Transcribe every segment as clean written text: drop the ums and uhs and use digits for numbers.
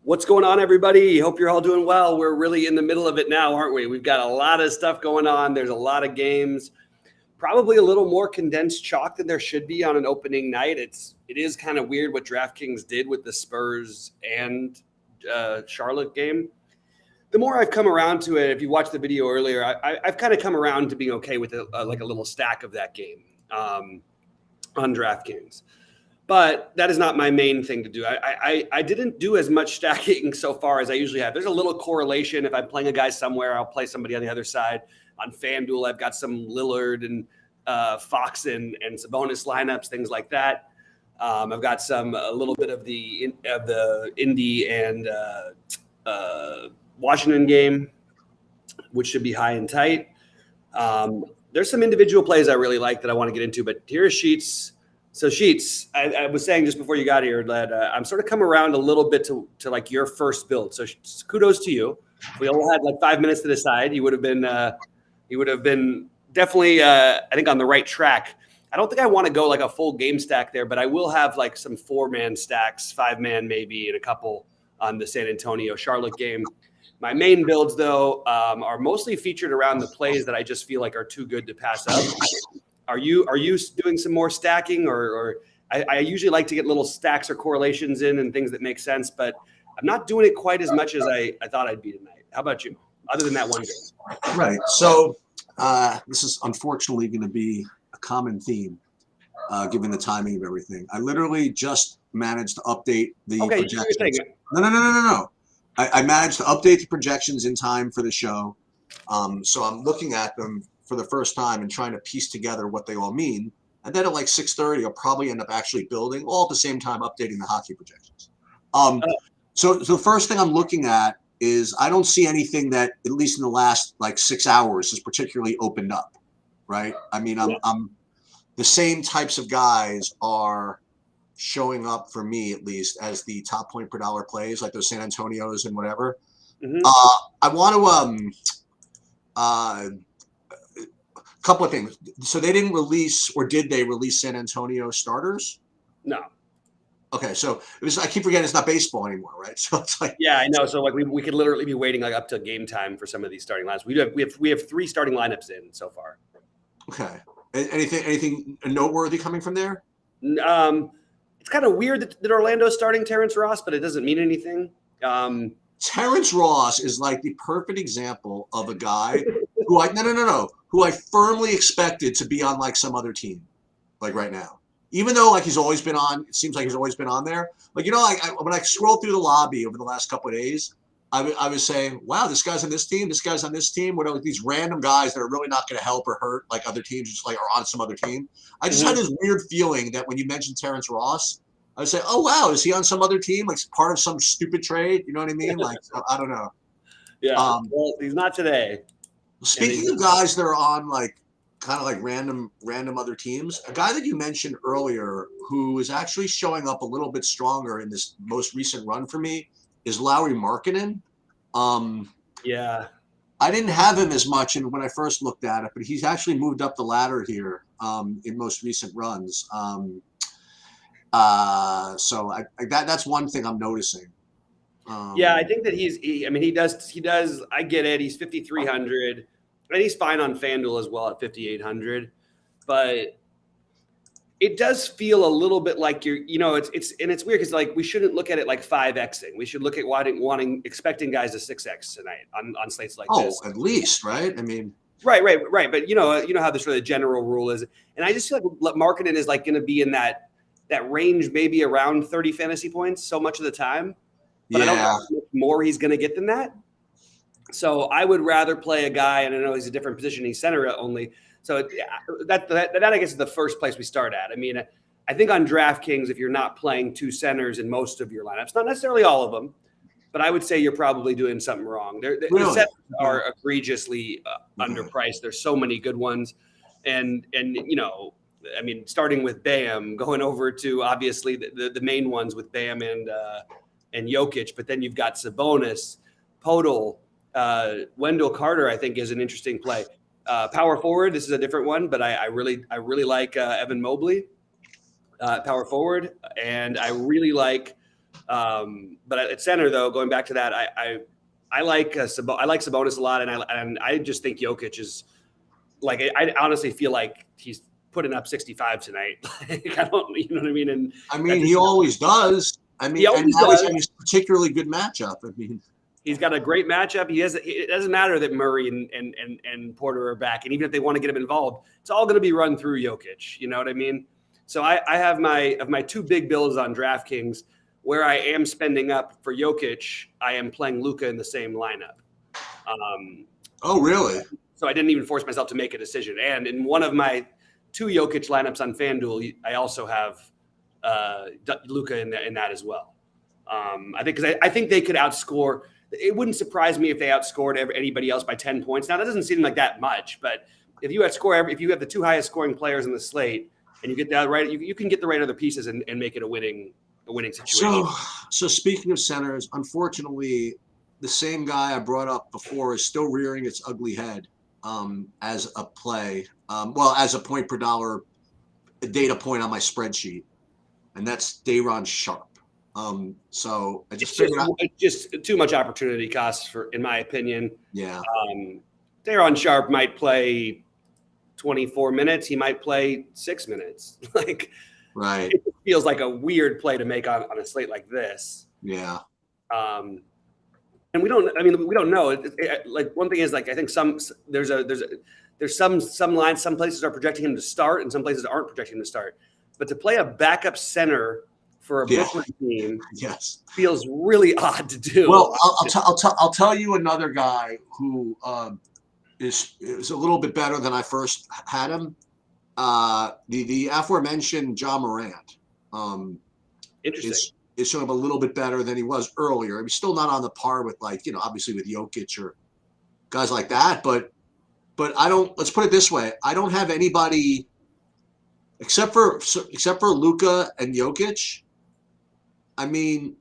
What's going on, everybody? Hope you're all doing well. We're really in the middle of it now, aren't we? We've got a lot of stuff going on. There's a lot of games, probably a little more condensed chalk than there should be on an opening night. It is kind of weird what DraftKings did with the Spurs and Charlotte game. The more I've come around to it, if you watched the video earlier, I've kind of come around to being okay with like a little stack of that game on DraftKings. But that is not my main thing to do. I didn't do as much stacking so far as I usually have. There's a little correlation. If I'm playing a guy somewhere, I'll play somebody on the other side. On FanDuel, I've got some Lillard and Fox and some bonus lineups, things like that. I've got a little bit of the Indy and Washington game, which should be high and tight. There's some individual plays I really like that I want to get into, but here's Sheets. So Sheets, I was saying just before you got here that I'm sort of come around a little bit to like your first build. So kudos to you. We all had like 5 minutes to decide. You would have been definitely I think on the right track. I don't think I want to go like a full game stack there, but I will have like some 4-man stacks, 5-man maybe, and a couple on the San Antonio Charlotte game. My main builds though are mostly featured around the plays that I just feel like are too good to pass up. Are you doing some more stacking, or I usually like to get little stacks or correlations in and things that make sense, but I'm not doing it quite as much as I thought I'd be tonight. How about you? Other than that one game. Right. So this is unfortunately going to be a common theme, given the timing of everything. I literally just managed to update the projections. No. I managed to update the projections in time for the show. So I'm looking at them for the first time and trying to piece together what they all mean. And then at like 6:30, I'll probably end up actually building all at the same time, updating the hockey projections. So the first thing I'm looking at is I don't see anything that, at least in the last like 6 hours, has particularly opened up, right? I mean, I'm the same types of guys are showing up for me, at least, as the top point per dollar plays, like those San Antonios and whatever. Mm-hmm. I want to couple of things. So they didn't release, or did they release San Antonio starters? No. Okay, so it was. I keep forgetting it's not baseball anymore, right? So it's like, yeah, I know. So like we could literally be waiting like up to game time for some of these starting lineups. We have 3 starting lineups in so far. Okay. Anything noteworthy coming from there? It's kind of weird that Orlando's starting Terrence Ross, but it doesn't mean anything. Terrence Ross is like the perfect example of a guy who who I firmly expected to be on like some other team, like right now. Even though like he's always been on, it seems like he's always been on there. Like, you know, when I scrolled through the lobby over the last couple of days, I was saying, wow, this guy's on this team, this guy's on this team. What are these random guys that are really not going to help or hurt like other teams, just like are on some other team? I just had this weird feeling that when you mentioned Terrence Ross, I would say, oh, wow, is he on some other team? Like part of some stupid trade? You know what I mean? Like, I don't know. Yeah, well, he's not today. Speaking of guys that are on like kind of like random other teams, a guy that you mentioned earlier who is actually showing up a little bit stronger in this most recent run for me is Lauri Markkanen. Yeah. I didn't have him as much when I first looked at it, but he's actually moved up the ladder here in most recent runs. So that's one thing I'm noticing. Yeah, I think that he does. I get it. He's 5,300, and he's fine on FanDuel as well at 5,800. But it does feel a little bit like it's weird because like we shouldn't look at it like 5xing. We should look at expecting guys to 6x tonight on slates like this. Oh, at least, right? I mean, right. But you know how the sort of general rule is, and I just feel like Markkanen is like going to be in that range, maybe around 30 fantasy points so much of the time. But I don't know how much more he's going to get than that. So I would rather play a guy, and I know he's a different position. He's center only. So that I guess is the first place we start at. I mean, I think on DraftKings, if you're not playing 2 centers in most of your lineups, not necessarily all of them, but I would say you're probably doing something wrong. The centers are egregiously underpriced. There's so many good ones. And you know, I mean, starting with Bam, going over to obviously the main ones with Bam and Jokic, but then you've got Sabonis, Podol, Wendell Carter, I think is an interesting play. Power forward, this is a different one, but I really like Evan Mobley, power forward, and I really like But at center, though, going back to that, I like Sabonis a lot, and I just think Jokic is like, I honestly feel like he's putting up 65 tonight. Like, I don't, you know what I mean? And I mean, he always does. I mean, and now he's having a particularly good matchup. I mean, he's got a great matchup. It doesn't matter that Murray and Porter are back, and even if they want to get him involved, it's all going to be run through Jokic. You know what I mean? So I have my two big builds on DraftKings where I am spending up for Jokic. I am playing Luka in the same lineup. Oh, really? So I didn't even force myself to make a decision. And in one of my two Jokic lineups on FanDuel, I also have Luka in that as well. I think they could outscore. It wouldn't surprise me if they outscored anybody else by 10 points. Now that doesn't seem like that much, but if you have the two highest scoring players in the slate and you get that right, you can get the right other pieces and make it a winning situation. So speaking of centers, unfortunately, the same guy I brought up before is still rearing its ugly head as a play. As a point per dollar data point on my spreadsheet, and that's Day'Ron Sharpe. So I just figured it's just too much opportunity cost in my opinion. Yeah. Day'Ron Sharpe might play 24 minutes. He might play 6 minutes. Like, right. It feels like a weird play to make on a slate like this. Yeah. And we don't know. Like, one thing is, like, I think there's some lines, some places are projecting him to start and some places aren't projecting him to start. But to play a backup center for a Brooklyn team, feels really odd to do. Well, I'll tell you another guy who is a little bit better than I first had him. The aforementioned Ja Morant. Interesting. Is sort of a little bit better than he was earlier. He's still not on the par with, like, obviously with Jokic or guys like that. But let's put it this way. I don't have anybody except for Luka and Jokic. I mean,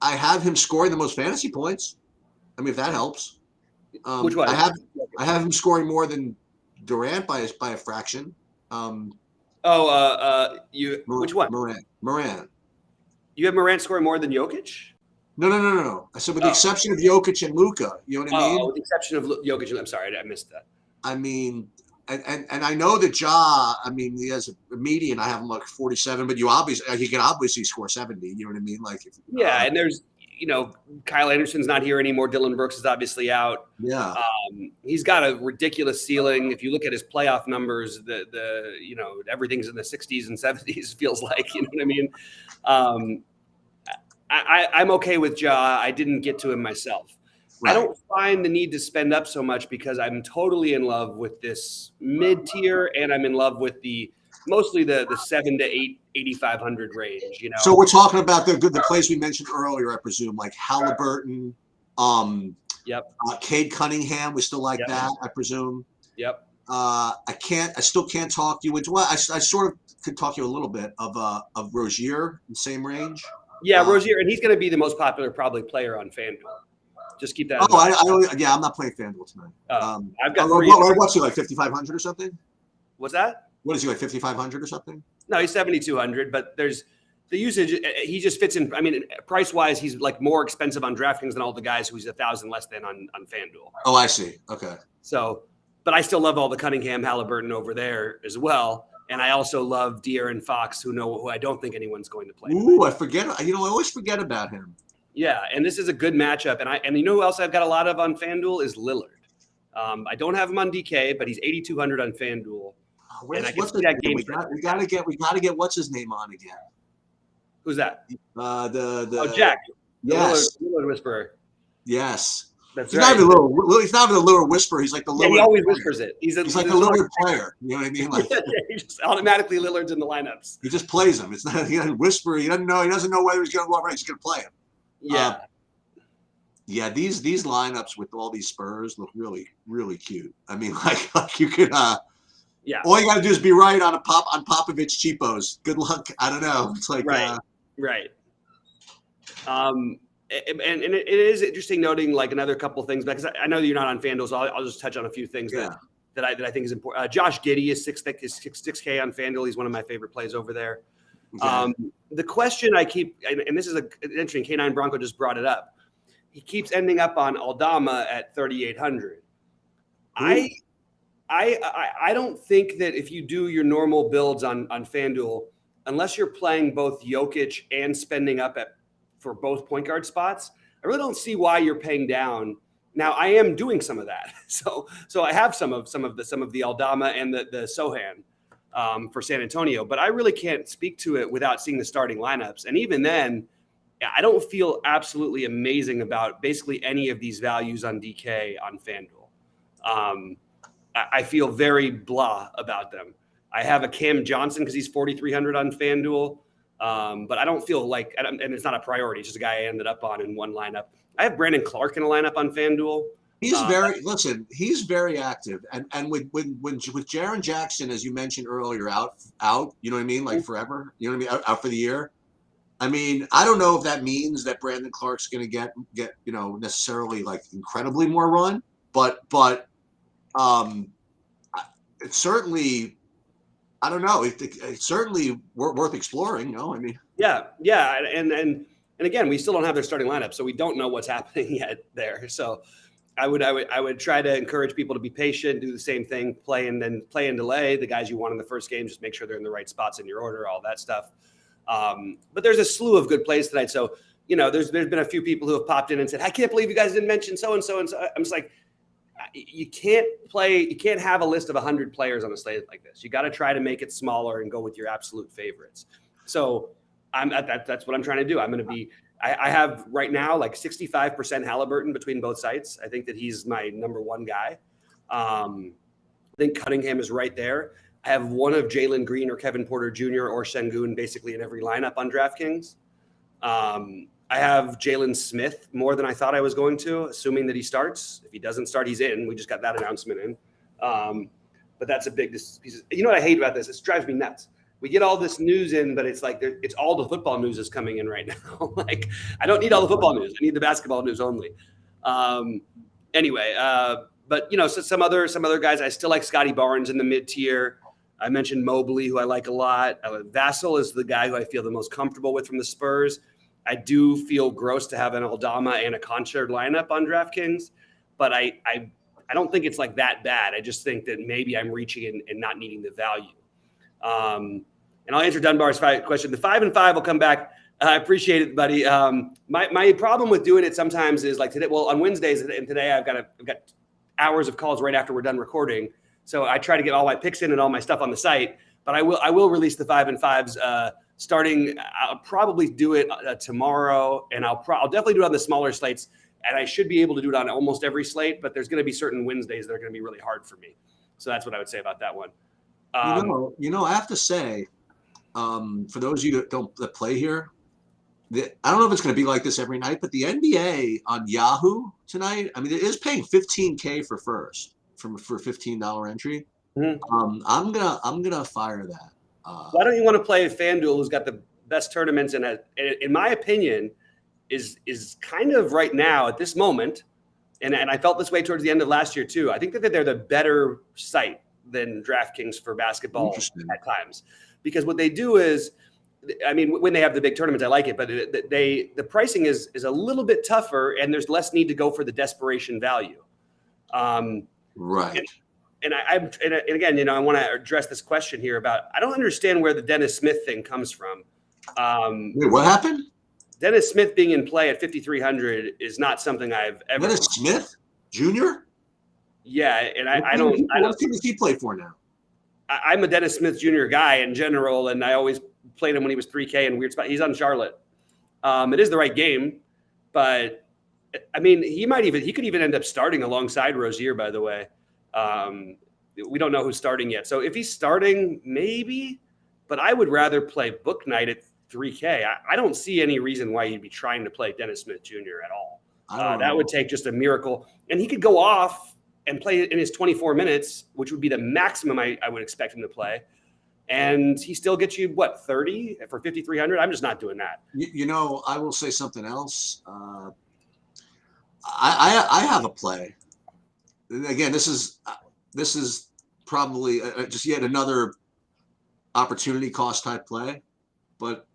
I have him scoring the most fantasy points. I mean, if that helps. Which one? I have him scoring more than Durant by a fraction. Which one? Morant. You have Morant scoring more than Jokic? No. I said with the exception of Jokic and Luka. You know what I mean? With the exception of Jokic. I'm sorry, I missed that. I mean, and I know that Ja, I mean, he has a median. I have him like 47, but he can obviously score 70. You know what I mean? Like, and there's, Kyle Anderson's not here anymore. Dylan Brooks is obviously out. Yeah. He's got a ridiculous ceiling. If you look at his playoff numbers, everything's in the 60s and 70s, feels like, you know what I mean? I'm okay with Ja. I didn't get to him myself. Right. I don't find the need to spend up so much because I'm totally in love with this mid tier, and I'm in love with mostly the 7 to 8,500 range. So we're talking about the plays we mentioned earlier, I presume, like Halliburton. Cade Cunningham. We still like that, I presume. Yep. I still can't talk you into. Well, I sort of could talk you a little bit of Rozier in the same range. Yeah, Rozier, and he's going to be the most popular probably player on FanDuel. Just keep that. I'm not playing FanDuel tonight. I've got what's he like, 5,500 or something? What's that? What is he like, 5,500 or something? No, he's 7,200. But there's the usage. He just fits in. I mean, price wise, he's like more expensive on DraftKings than all the guys who he's 1,000 less than on FanDuel. Oh, I see. Okay. So, but I still love all the Cunningham, Halliburton over there as well. And I also love De'Aaron Fox, who I don't think anyone's going to play. Ooh, I forget. I always forget about him. Yeah, and this is a good matchup. And you know who else I've got a lot of on FanDuel is Lillard. I don't have him on DK, but he's 8,200 on FanDuel. And I can see that game. We gotta get what's his name on again. Who's that? Jack. Yes. Lillard Whisperer. Yes. That's he's right. He's not even a Lillard Whisperer. He's like the Lillard. He always whispers it. He's like a Lillard player. You know what I mean? Like, he just automatically Lillard's in the lineups. He just plays him. It's not. He doesn't whisper. He doesn't know. He doesn't know whether he's going to go right. He's going to play him. Yeah. These lineups with all these Spurs look really, really cute. I mean, like you could. Yeah. All you got to do is be right on Popovich cheapos. Good luck. I don't know. It's like right. And it is interesting noting like another couple of things because I know that you're not on FanDuel, so I'll just touch on a few things that I think is important. Josh Giddey is 6K on FanDuel. He's one of my favorite plays over there. Okay. The question I keep, and this is an interesting, K9 Bronco just brought it up. He keeps ending up on Aldama at 3,800. I don't think that if you do your normal builds on FanDuel, unless you're playing both Jokic and spending up for both point guard spots, I really don't see why you're paying down. Now I am doing some of that, so I have some of the Aldama and the Sohan for San Antonio, but I really can't speak to it without seeing the starting lineups. And even then, I don't feel absolutely amazing about basically any of these values on DK on FanDuel. I feel very blah about them. I have a Cam Johnson because he's 4,300 on FanDuel, but I don't feel like, and it's not a priority. It's just a guy I ended up on in one lineup. I have Brandon Clark in a lineup on FanDuel. He's he's very active, and with Jaren Jackson, as you mentioned earlier, out, you know what I mean, like forever, you know what I mean, out for the year. I mean, I don't know if that means that Brandon Clark's going to get necessarily like incredibly more run, but it's certainly, I don't know, it's certainly worth exploring. No, I mean, yeah, and again, we still don't have their starting lineup, so we don't know what's happening yet there. So I would try to encourage people to be patient, do the same thing, play and delay the guys you want in the first game. Just make sure they're in the right spots in your order, all that stuff. But there's a slew of good plays tonight. So, there's been a few people who have popped in and said, I can't believe you guys didn't mention so-and-so. And so I'm just like, you can't have a list of 100 players on a slate like this. You got to try to make it smaller and go with your absolute favorites. So that's what I'm trying to do. I have right now like 65% Halliburton between both sites. I think that he's my number one guy. I think Cunningham is right there. I have one of Jalen Green or Kevin Porter Jr. or Şengün basically in every lineup on DraftKings. I have Jalen Smith more than I thought I was going to, assuming that he starts. If he doesn't start, he's in. We just got that announcement in. But that's a big piece. You know what I hate about this? It drives me nuts. We get all this news in, but it's like it's all the football news is coming in right now. Like, I don't need all the football news. I need the basketball news only. Anyway, but so some other guys. I still like Scotty Barnes in the mid tier. I mentioned Mobley, who I like a lot. Vassell is the guy who I feel the most comfortable with from the Spurs. I do feel gross to have an Aldama and a Conchard lineup on DraftKings, but I don't think it's like that bad. I just think that maybe I'm reaching and not needing the value. And I'll answer Dunbar's question. The 5 and 5 will come back. I appreciate it, buddy. My problem with doing it sometimes is like today. Well, on Wednesdays and today I've got hours of calls right after we're done recording. So I try to get all my picks in and all my stuff on the site. But I will release the 5 and 5s starting. I'll probably do it tomorrow, and I'll definitely do it on the smaller slates. And I should be able to do it on almost every slate. But there's going to be certain Wednesdays that are going to be really hard for me. So that's what I would say about that one. I have to say, for those of you that play here, I don't know if it's going to be like this every night, but the NBA on Yahoo tonight, I mean, it is paying $15K for first for $15 entry. Mm-hmm. I'm gonna fire that. Why don't you want to play FanDuel, who's got the best tournaments and in my opinion, is kind of right now at this moment, and I felt this way towards the end of last year too. I think that they're the better site than DraftKings for basketball at times, because what they do is, I mean, when they have the big tournaments, I like it, but the pricing is a little bit tougher, and there's less need to go for the desperation value. Right. And again, I want to address this question here about, I don't understand where the Dennis Smith thing comes from. Wait, what happened? Dennis Smith being in play at 5,300 is not something I've ever. Dennis Smith Jr.? Yeah, and I don't. What team does he play for now? I'm a Dennis Smith Jr. guy in general, and I always played him when he was 3K in weird spot. He's on Charlotte. It is the right game, but I mean, he could even end up starting alongside Rozier, by the way. We don't know who's starting yet. So if he's starting, maybe, but I would rather play Book Night at 3K. I don't see any reason why you'd be trying to play Dennis Smith Jr. at all. That would take just a miracle. And he could go off and play in his 24 minutes, which would be the maximum I would expect him to play. And he still gets you, 30 for 5,300? I'm just not doing that. I will say something else. I have a play. Again, this is probably just yet another opportunity cost type play. but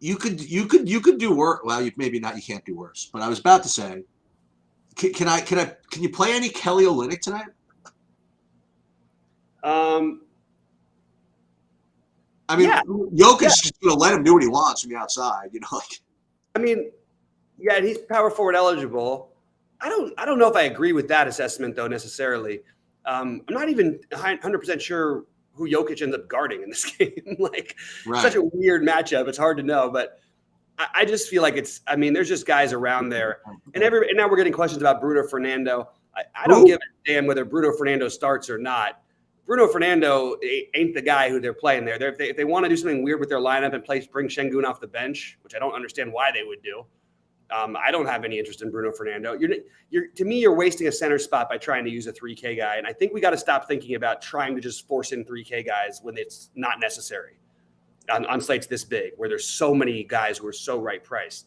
you could do worse. Well, maybe not. You can't do worse. But I was about to say, can you play any Kelly Olynyk tonight? I mean, yeah. Jokic is just going to let him do what he wants from the outside, you know. I mean, yeah, and he's power forward eligible. I don't know if I agree with that assessment though necessarily. I'm not even 100% sure who Jokic ends up guarding in this game. Like, such a weird matchup. It's hard to know, but I just feel like it's. I mean, there's just guys around there, and now we're getting questions about Bruno Fernando. I don't give a damn whether Bruno Fernando starts or not. Bruno Fernando ain't the guy who they're playing there. If they want to do something weird with their lineup and bring Şengün off the bench, which I don't understand why they would do. I don't have any interest in Bruno Fernando. To me, you're wasting a center spot by trying to use a 3K guy. And I think we got to stop thinking about trying to just force in 3K guys when it's not necessary on slates this big, where there's so many guys who are so right priced.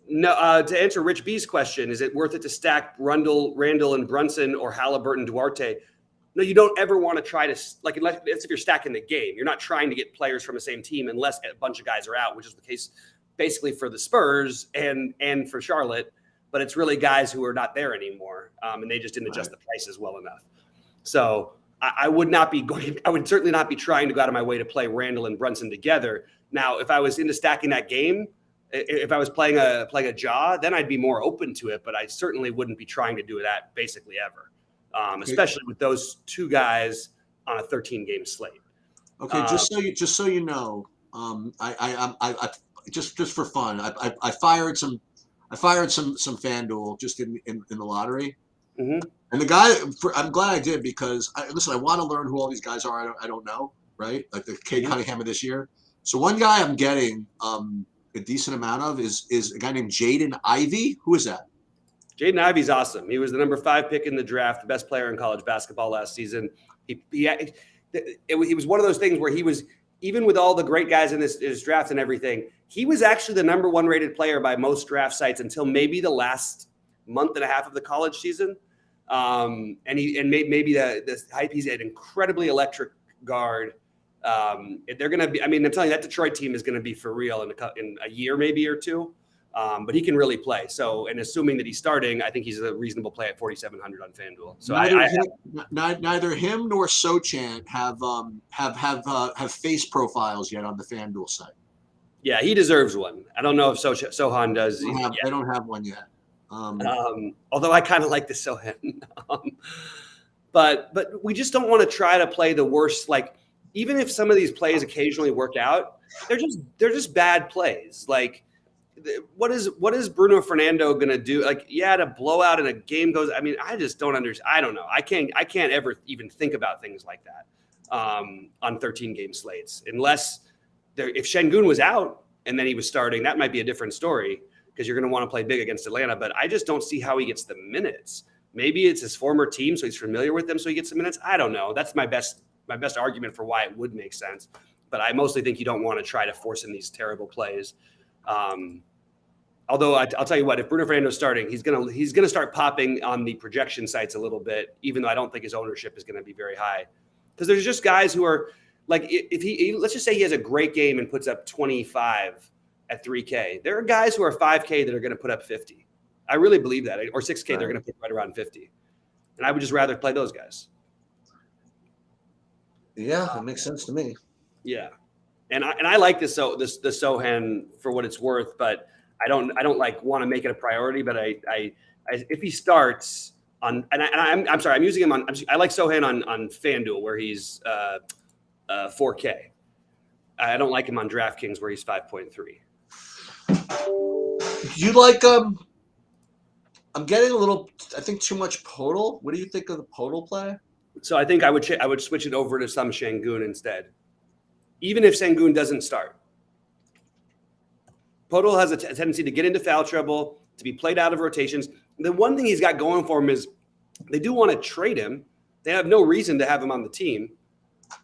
No, to answer Rich B's question, is it worth it to stack Randall and Brunson or Halliburton, Duarte? No, you don't ever want to try to, like, unless if you're stacking the game. You're not trying to get players from the same team unless a bunch of guys are out, which is the case basically for the Spurs and for Charlotte. But it's really guys who are not there anymore, and they just didn't adjust the prices well enough. So I would certainly not be trying to go out of my way to play Randall and Brunson together. Now, if I was into stacking that game, if I was playing a jaw, then I'd be more open to it. But I certainly wouldn't be trying to do that basically ever, especially with those two guys on a 13-game slate. Okay, just so you know, I just for fun, I fired some FanDuel just in the lottery, and the guy I'm glad I did because I want to learn who all these guys are. I don't know, right? Like the Cade Cunningham of this year. So one guy I'm getting a decent amount of is a guy named Jaden Ivey. Who is that? Jaden Ivey's awesome. He was the number 5 pick in the draft, the best player in college basketball last season. He was one of those things where he was, even with all the great guys in his draft and everything, he was actually the number 1 rated player by most draft sites until maybe the last month and a half of the college season. And maybe the hype. He's an incredibly electric guard. They're going to be, I mean, I'm telling you, that Detroit team is going to be for real in a year, maybe or two. But he can really play. So, and assuming that he's starting, I think he's a reasonable play at 4,700 on FanDuel. So neither him nor Sochan have face profiles yet on the FanDuel site. Yeah, he deserves one. I don't know if Sohan does. They don't have one yet. Although I kind of like the Sohan. But we just don't want to try to play the worst. Like, even if some of these plays occasionally work out, they're just bad plays. Like, what is Bruno Fernando going to do? Like, to blow out and a game goes. I mean, I just don't understand. I don't know. I can't ever even think about things like that on 13-game slates, unless if Şengün was out and then he was starting, that might be a different story because you're going to want to play big against Atlanta. But I just don't see how he gets the minutes. Maybe it's his former team, so he's familiar with them, so he gets the minutes. I don't know. That's my best argument for why it would make sense. But I mostly think you don't want to try to force in these terrible plays. Although I'll tell you what, if Bruno Fernando's starting, he's gonna start popping on the projection sites a little bit, even though I don't think his ownership is going to be very high. Because there's just guys who are like, if he let's just say he has a great game and puts up 25 at 3K, there are guys who are 5K that are going to put up 50. I really believe that, or 6K they're going to put right around 50, and I would just rather play those guys. Yeah, that makes sense to me. Yeah, and I like the Sohan for what it's worth, but I don't like want to make it a priority. But I if he starts on, I'm sorry, I'm using him on. I like Sohan on FanDuel where he's 4K. I don't like him on DraftKings where he's 5.3. You like I'm getting a little, I think, too much Podol. What do you think of the Podol play? So I think I would switch it over to some Şengün instead, even if Şengün doesn't start. Podol has a tendency to get into foul trouble, to be played out of rotations. The one thing he's got going for him is they do want to trade him. They have no reason to have him on the team,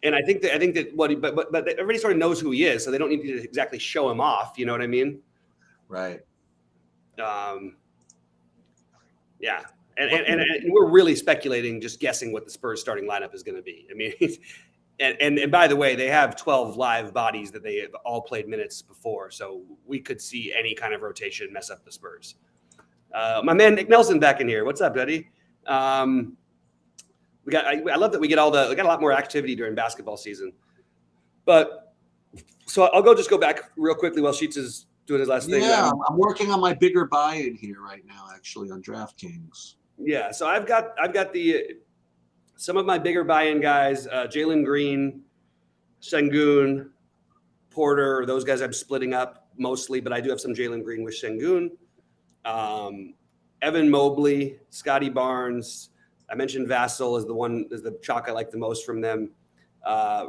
and I think that but everybody sort of knows who he is, so they don't need to exactly show him off. You know what I mean? Right. Yeah. And we're really speculating, just guessing what the Spurs starting lineup is going to be. I mean, And by the way, they have 12 live bodies that they have all played minutes before, so we could see any kind of rotation mess up the Spurs. My man Nick Nelson back in here. What's up, buddy? I love that we got a lot more activity during basketball season. But so I'll go back real quickly while Sheets is doing his last thing. Yeah, I'm working on my bigger buy-in here right now, actually, on DraftKings. Yeah, so I've got some of my bigger buy-in guys, Jalen Green, Sengun, Porter. Those guys I'm splitting up mostly, but I do have some Jalen Green with Sengun. Evan Mobley, Scotty Barnes. I mentioned Vassell is the chalk I like the most from them.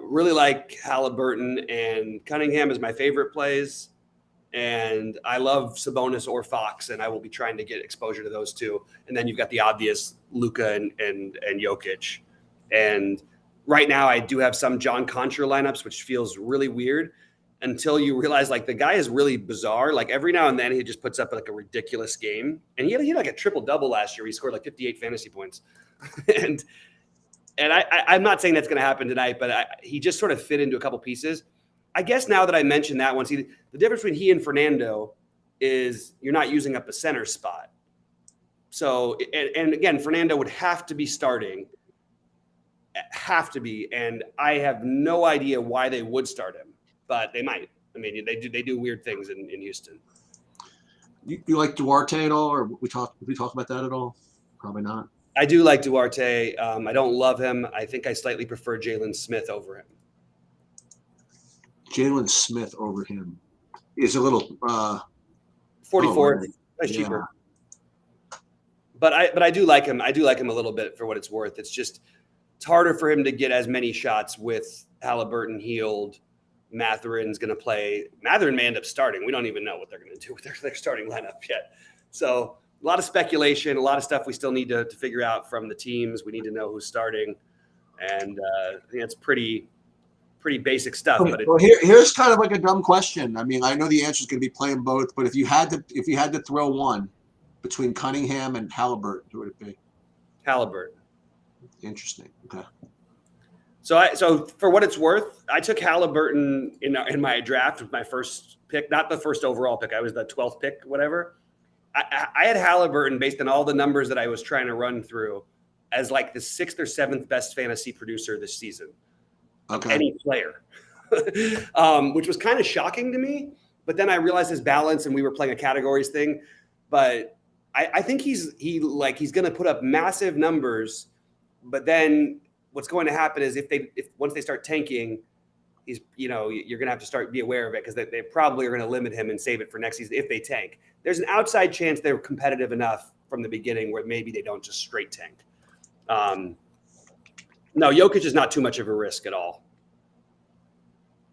Really like Halliburton, and Cunningham is my favorite plays. And I love Sabonis or Fox, and I will be trying to get exposure to those two. And then you've got the obvious Luka and Jokic. And right now I do have some John Contra lineups, which feels really weird until you realize like the guy is really bizarre. Like every now and then he just puts up like a ridiculous game. And he had like a triple-double last year. He scored like 58 fantasy points. and I'm not saying that's going to happen tonight, but he just sort of fit into a couple pieces. I guess now that I mentioned that one, see, the difference between he and Fernando is you're not using up a center spot. So, and again, Fernando would have to be starting, and I have no idea why they would start him, but they might. I mean, they do weird things in Houston. You like Duarte at all, or we talk about that at all? Probably not. I do like Duarte. I don't love him. I think I slightly prefer Jalen Smith over him. Jalen Smith over him is a little 44. That's cheaper. But I do like him. I do like him a little bit for what it's worth. It's harder for him to get as many shots with Halliburton healed. Matherin's going to play. Matherin may end up starting. We don't even know what they're going to do with their starting lineup yet. So a lot of speculation, a lot of stuff we still need to figure out from the teams. We need to know who's starting, and I think it's pretty basic stuff. But here's kind of like a dumb question. I mean, I know the answer is going to be playing both, but if you had to throw one between Cunningham and Halliburton, who would it be? Halliburton. Interesting. Okay. So for what it's worth, I took Halliburton in my draft with my first pick, not the first overall pick. I was the 12th pick, whatever. I had Halliburton based on all the numbers that I was trying to run through as like the 6th or 7th best fantasy producer this season. Okay. Any player, which was kind of shocking to me. But then I realized his balance, and we were playing a categories thing. But I think he's going to put up massive numbers. But then what's going to happen is if once they start tanking, you're going to have to be aware of it, because they probably are going to limit him and save it for next season if they tank. There's an outside chance they're competitive enough from the beginning where maybe they don't just straight tank. No, Jokic is not too much of a risk at all.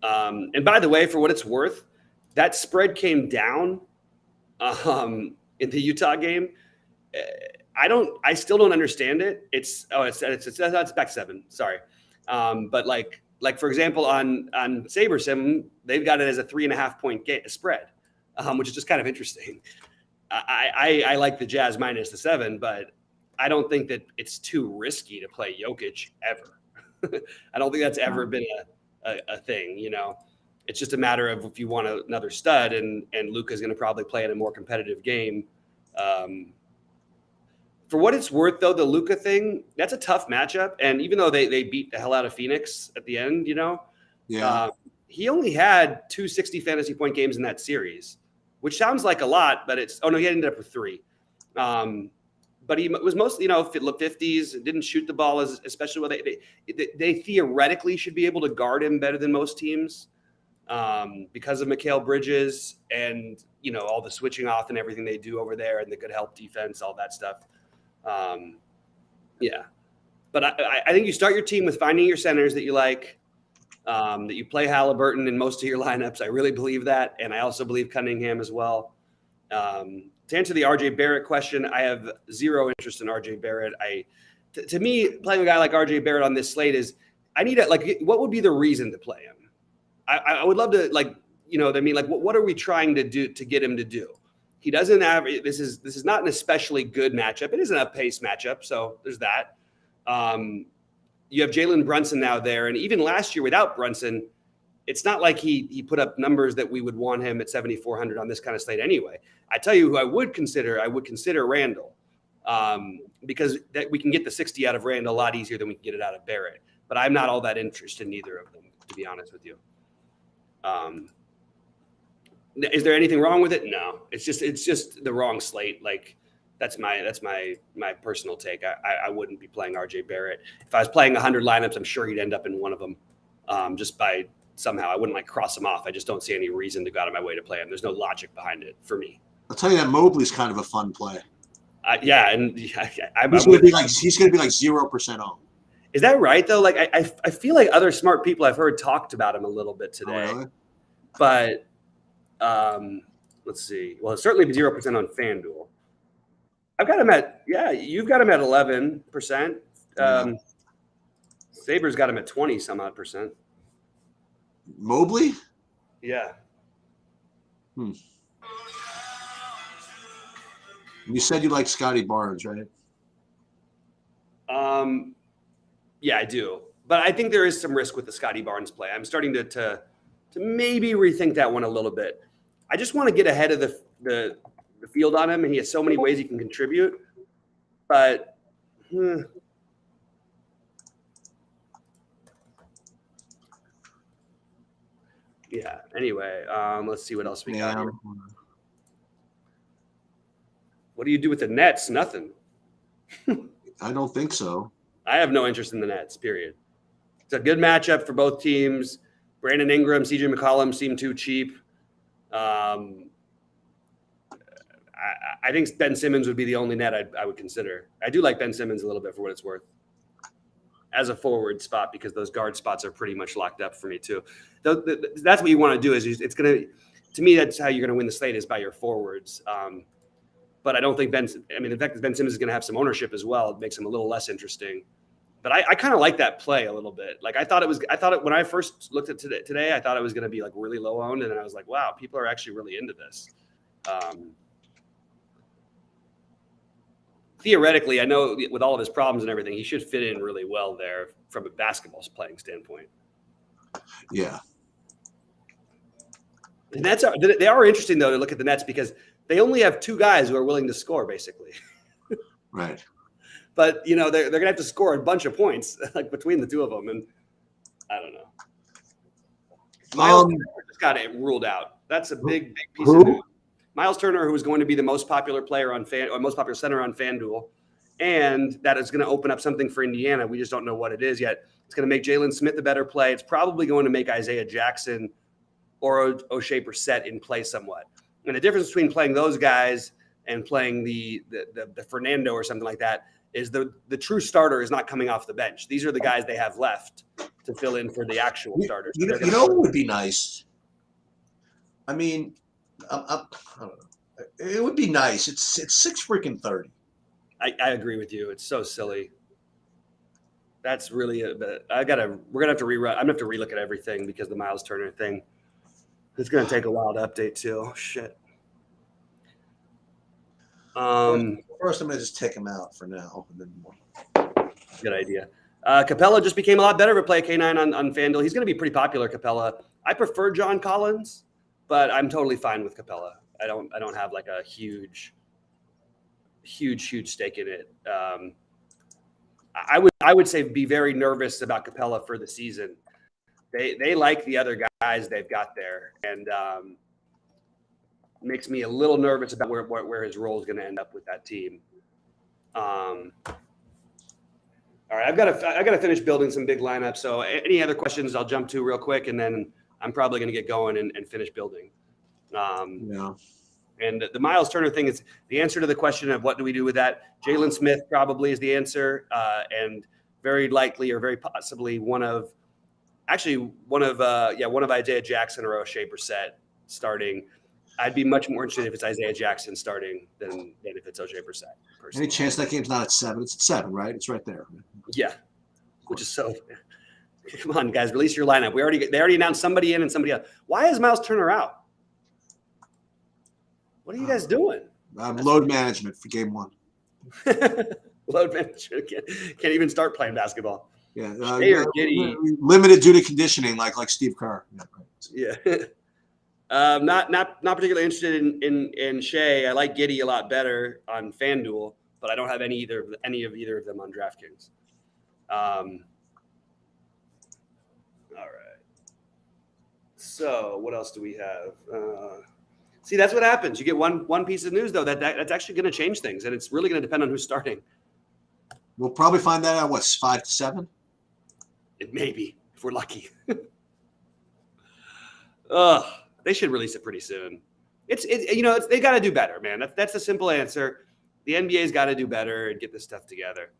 And by the way, for what it's worth, that spread came down in the Utah game. I still don't understand it. It's back 7. Sorry. But like for example, on SaberSim, they've got it as a 3.5 point spread, which is just kind of interesting. I like the Jazz minus the 7, but I don't think that it's too risky to play Jokic ever. I don't think that's ever been a thing. It's just a matter of if you want another stud, and Luka's going to probably play in a more competitive game. For what it's worth, though, the Luka thing, that's a tough matchup. And even though they beat the hell out of Phoenix at the end, he only had 2 60 fantasy point games in that series, which sounds like a lot, but he ended up with 3. But he was mostly, 50s, didn't shoot the ball especially well. They theoretically should be able to guard him better than most teams because of Mikal Bridges and, all the switching off and everything they do over there, and the good help defense, all that stuff. But I think you start your team with finding your centers that you like, that you play Halliburton in most of your lineups. I really believe that. And I also believe Cunningham as well. To answer the RJ Barrett question, I have zero interest in RJ Barrett. To me, playing a guy like RJ Barrett on this slate is, I need what would be the reason to play him? I would love to, what are we trying to do to get him to do? He doesn't have, this is not an especially good matchup. It isn't a pace matchup. So there's that. you have Jalen Brunson now there. And even last year without Brunson, it's not like he put up numbers that we would want him at 7,400 on this kind of slate anyway. I tell you who I would consider Randall, because that we can get the 60 out of Randall a lot easier than we can get it out of Barrett. But I'm not all that interested in either of them, to be honest with you. Is there anything wrong with it? No, it's just the wrong slate. Like that's my personal take. I wouldn't be playing RJ Barrett. If I was playing 100 lineups, I'm sure he'd end up in one of them. Just by somehow, I wouldn't like cross him off. I just don't see any reason to go out of my way to play him. There's no logic behind it for me. I'll tell you that Mobley's kind of a fun play. Yeah, and he's going to be like 0% owned. Is that right though? Like I feel like other smart people I've heard talked about him a little bit today. Oh, really? But let's see. Well, it's certainly 0% on FanDuel. I've got him at you've got him at 11%. Saber's got him at 20 some odd percent. Mobley? Yeah. You said you like Scotty Barnes, right? Yeah, I do. But I think there is some risk with the Scotty Barnes play. I'm starting to maybe rethink that one a little bit. I just want to get ahead of the field on him, and he has so many ways he can contribute. But yeah. Anyway, let's see what else we got here. What do you do with the Nets? Nothing. I don't think so. I have no interest in the Nets, period. It's a good matchup for both teams. Brandon Ingram, CJ McCollum seem too cheap. I think Ben Simmons would be the only net I would consider. I do like Ben Simmons a little bit for what it's worth as a forward spot, because those guard spots are pretty much locked up for me too. That's what you want to do. It's going to me, that's how you're going to win the slate, is by your forwards. But I don't think the fact that Ben Simmons is going to have some ownership as well, it makes him a little less interesting. But I kind of like that play a little bit. Like I thought it when I first looked at today, I thought it was going to be like really low owned. And then I was like, wow, people are actually really into this. Theoretically, I know with all of his problems and everything, he should fit in really well there from a basketball playing standpoint. Yeah. And they are interesting though to look at the Nets, because they only have two guys who are willing to score, basically. Right. But they're gonna have to score a bunch of points like between the two of them, and I don't know. Miles Turner just got it ruled out. That's a big piece of news. Miles Turner, who is going to be the most popular player on most popular center on FanDuel, and that is going to open up something for Indiana. We just don't know what it is yet. It's going to make Jalen Smith a better play. It's probably going to make Isaiah Jackson or O'Shea Brissett in play somewhat. And the difference between playing those guys and playing the Fernando or something like that is the true starter is not coming off the bench. These are the guys they have left to fill in for the actual starters. You know what would be nice? I mean, I don't know. It would be nice. It's 6 freaking 30. I agree with you. It's so silly. That's really we're gonna have to rerun. I'm gonna have to relook at everything because the Miles Turner thing. It's gonna take a while to update too. Oh, shit. First, I'm gonna just take him out for now. And then Good idea. Capella just became a lot better of a play K9 on FanDuel. He's gonna be pretty popular. Capella. I prefer John Collins, but I'm totally fine with Capella. I don't have like a huge stake in it. I would say be very nervous about Capella for the season. They like the other guys they've got there, and makes me a little nervous about where his role is going to end up with that team. All right, I've got to finish building some big lineups. So any other questions I'll jump to real quick, and then I'm probably going to get going and finish building. Yeah. And the Miles Turner thing is the answer to the question of what do we do with that. Jalen Smith probably is the answer, and very likely or very possibly one of Isaiah Jackson or O'Shea Brissett starting. I'd be much more interested if it's Isaiah Jackson starting than if it's O'Shea Brissett. Any chance that game's not at 7? It's at 7, right? It's right there. Yeah, which is so. Come on, guys, release your lineup. They already announced somebody in and somebody out. Why is Miles Turner out? What are you guys doing? Load management for game 1. Load management. Can't even start playing basketball. Yeah, limited due to conditioning, like Steve Kerr. Yeah. Not particularly interested in Shea. I like Giddey a lot better on FanDuel, but I don't have any of either of them on DraftKings. All right. So what else do we have? See, that's what happens. You get one piece of news though that's actually going to change things, and it's really going to depend on who's starting. We'll probably find that out. What's 5 to 7? It may be if we're lucky. Ugh. They should release it pretty soon. They got to do better, man. That's the simple answer. The NBA's got to do better and get this stuff together.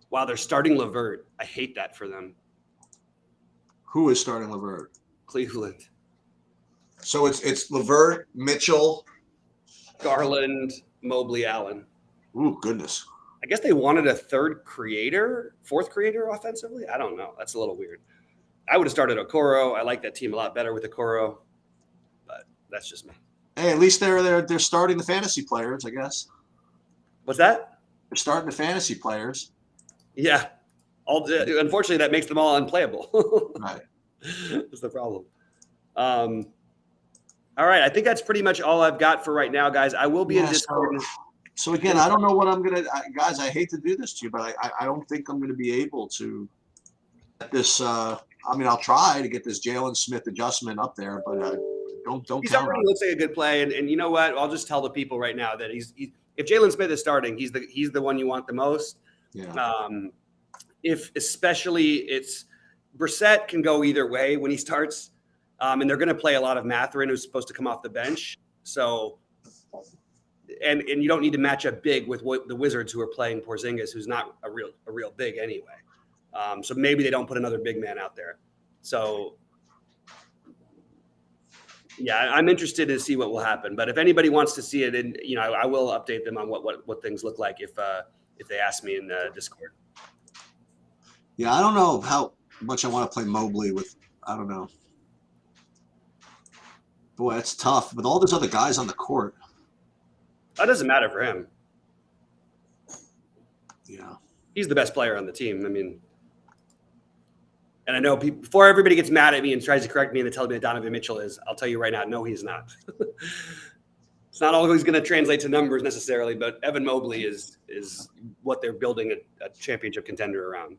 Wow, they're starting LeVert. I hate that for them. Who is starting LeVert? Cleveland. So it's LeVert, Mitchell, Garland, Mobley, Allen. Ooh, goodness. I guess they wanted a fourth creator offensively. I don't know. That's a little weird. I would have started Okoro. I like that team a lot better with Okoro, but that's just me. Hey, at least they're starting the fantasy players, I guess. What's that? They're starting the fantasy players. Yeah. Unfortunately, that makes them all unplayable. Right. That's the problem. All right. I think that's pretty much all I've got for right now, guys. I will be in Discord. So again, I don't know what I'm gonna, guys. I hate to do this to you, but I don't think I'm gonna be able to get this. I'll try to get this Jalen Smith adjustment up there, but don't. He's already looks like a good play, and you know what? I'll just tell the people right now that he's if Jalen Smith is starting, he's the one you want the most. Yeah. If especially it's Brissett can go either way when he starts, and they're going to play a lot of Mathurin, who's supposed to come off the bench. So, and you don't need to match up big with what the Wizards who are playing Porzingis, who's not a real big anyway. So maybe they don't put another big man out there. So, yeah, I'm interested to see what will happen. But if anybody wants to see it, and I will update them on what things look like if they ask me in Discord. Yeah, I don't know how much I want to play Mobley with. I don't know. Boy, that's tough. With all those other guys on the court. That doesn't matter for him. Yeah. He's the best player on the team. I mean, and I know before everybody gets mad at me and tries to correct me and tell me that Donovan Mitchell is, I'll tell you right now, no, he's not. It's not always going to translate to numbers necessarily, but Evan Mobley is what they're building a championship contender around.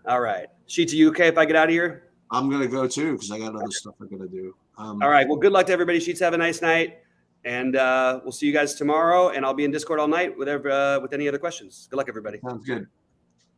All right. Sheets, are you okay if I get out of here? I'm going to go too because I got other stuff I'm going to do. All right. Well, good luck to everybody. Sheets, have a nice night. And we'll see you guys tomorrow. And I'll be in Discord all night with any other questions. Good luck, everybody. Sounds good.